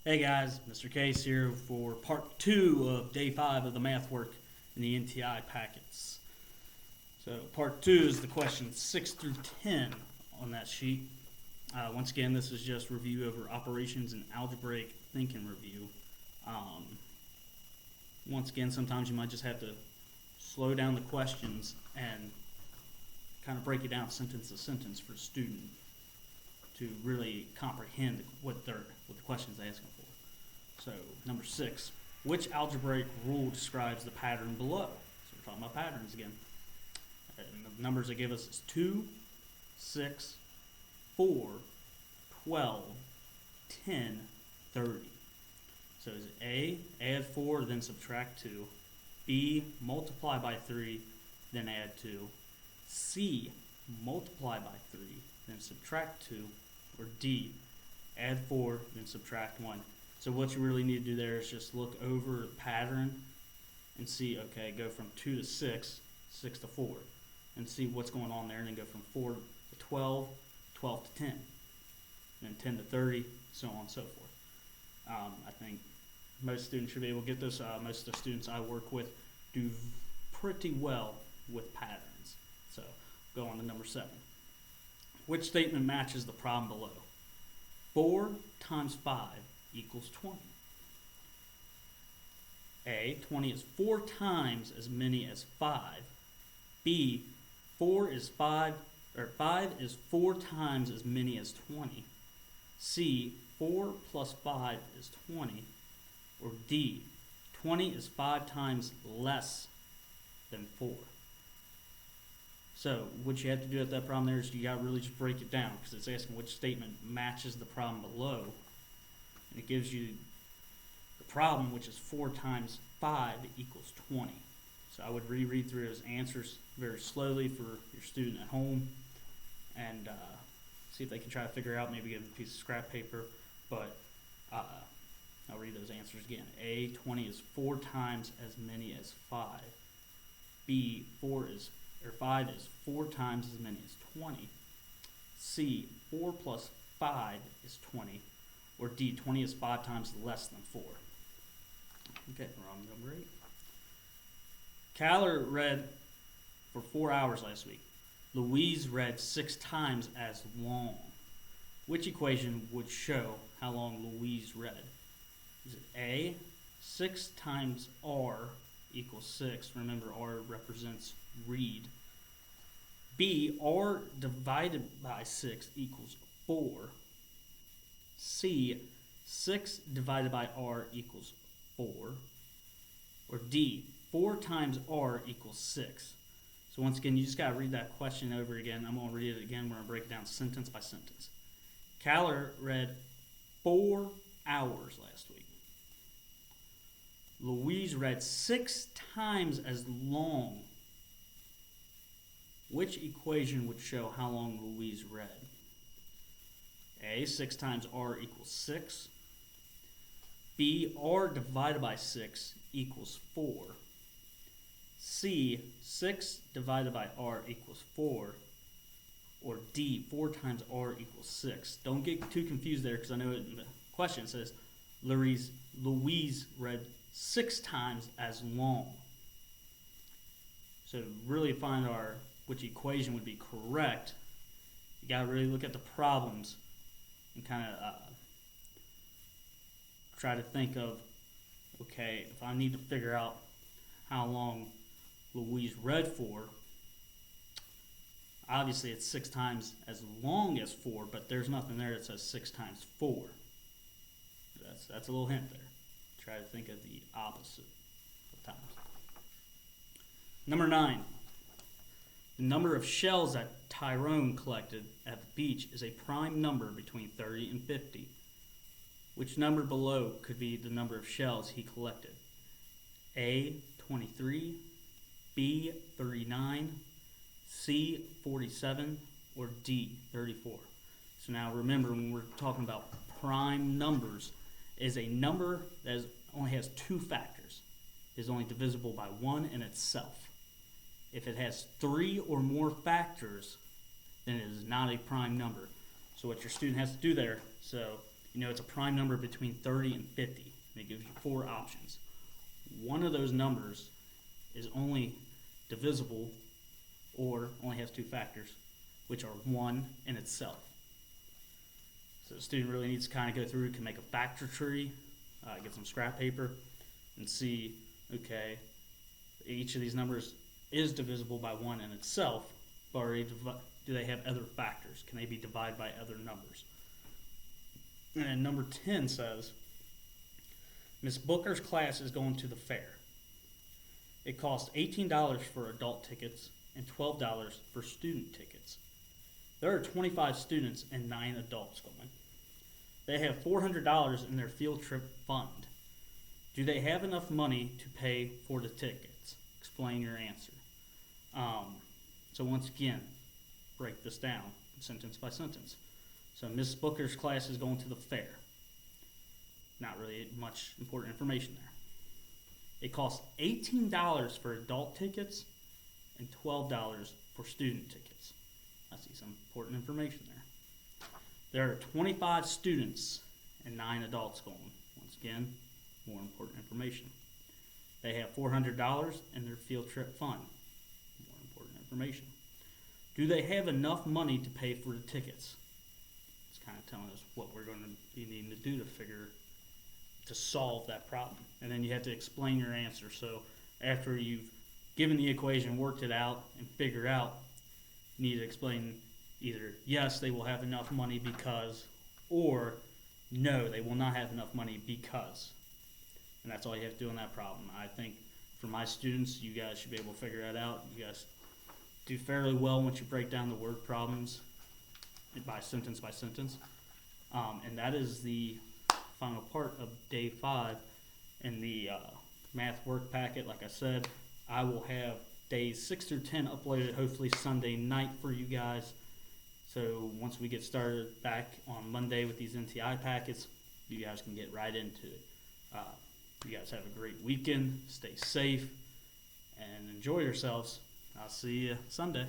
Hey guys, Mr. Case here for part 2 of day 5 of the math work in the NTI packets. So part 2 is the questions 6 through 10 on that sheet. Once again, this is just review over operations and algebraic thinking review. Once again, sometimes you might just have to slow down the questions and kind of break it down sentence to sentence for a student to really comprehend what the question's asking for. So, number 6, which algebraic rule describes the pattern below? So we're talking about patterns again. And the numbers they give us is 2, 6, 4, 12, 10, 30. So is A, add 4, then subtract 2. B, multiply by 3, then add 2. C, multiply by 3, then subtract 2. Or D, add 4, then subtract 1. So what you really need to do there is just look over the pattern and see, okay, go from 2 to 6, 6 to 4, and see what's going on there, and then go from 4 to 12, 12 to 10, and then 10 to 30, so on and so forth. I think most students should be able to get this. Most of the students I work with do pretty well with patterns. So go on to number 7. Which statement matches the problem below? 4 times 5 equals 20. A, 20 is 4 times as many as 5. B, 5 is 4 times as many as 20. C, 4 plus 5 is 20. Or D, 20 is 5 times less than 4. So what you have to do at that problem there is you got to really just break it down, because it's asking which statement matches the problem below. And it gives you the problem, which is 4 times 5 equals 20. So I would reread through those answers very slowly for your student at home and see if they can try to figure out, maybe get a piece of scrap paper. But I'll read those answers again. A, 20 is 4 times as many as 5. B, 5 is 4 times as many as 20. C, 4 plus 5 is 20. Or D, 20 is 5 times less than 4. Okay, wrong number 8. Calor read for 4 hours last week. Louise read 6 times as long. Which equation would show how long Louise read? Is it A, 6 times R equals 6. Remember, R represents read. B, R divided by 6 equals 4. C, 6 divided by R equals 4. Or D, 4 times R equals 6. So once again, you just got to read that question over again. I'm going to read it again. We're going to break it down sentence by sentence. Calor read 4 hours last week. Louise read 6 times as long. Which equation would show how long Louise read? A, 6 times R equals 6. B, R divided by 6 equals 4. C, 6 divided by R equals 4. Or D, 4 times R equals 6. Don't get too confused there, because I know in the question it says Louise read 6 times as long. So to really find which equation would be correct, you got to really look at the problems and kind of try to think of, okay, if I need to figure out how long Louise read for, obviously it's 6 times as long as 4, but there's nothing there that says 6 times 4. That's a little hint there. Try to think of the opposite of times. Number 9. The number of shells that Tyrone collected at the beach is a prime number between 30 and 50. Which number below could be the number of shells he collected? A, 23, B, 39, C, 47, or D, 34. So now remember, when we're talking about prime numbers, is a number that only has 2 factors. It is only divisible by 1 and itself. If it has 3 or more factors, then it is not a prime number. So what your student has to do there, so it's a prime number between 30 and 50. And it gives you 4 options. One of those numbers is only divisible or only has 2 factors, which are 1 and itself. So the student really needs to kind of go through, can make a factor tree, get some scrap paper, and see, okay, each of these numbers is divisible by 1 in itself, but do they have other factors? Can they be divided by other numbers? And number 10 says, Miss Booker's class is going to the fair. It costs $18 for adult tickets and $12 for student tickets. There are 25 students and 9 adults going. They have $400 in their field trip fund. Do they have enough money to pay for the tickets? Explain your answer. So once again, break this down sentence by sentence. So Miss Booker's class is going to the fair. Not really much important information there. It costs $18 for adult tickets and $12 for student tickets. I see some important information there. There are 25 students and 9 adults going. Once again, more important information. They have $400 in their field trip fund. More important information. Do they have enough money to pay for the tickets? It's kind of telling us what we're going to be needing to do to solve that problem. And then you have to explain your answer. So after you've given the equation, worked it out, and figured out, you need to explain either yes, they will have enough money because, or no, they will not have enough money because. And that's all you have to do on that problem. I think for my students, you guys should be able to figure that out. You guys do fairly well once you break down the word problems by sentence by sentence. And that is the final part of day 5 in the math work packet. Like I said, I will have days 6 through 10 uploaded hopefully Sunday night for you guys. So once we get started back on Monday with these NTI packets, you guys can get right into it. You guys have a great weekend. Stay safe and enjoy yourselves. I'll see you Sunday.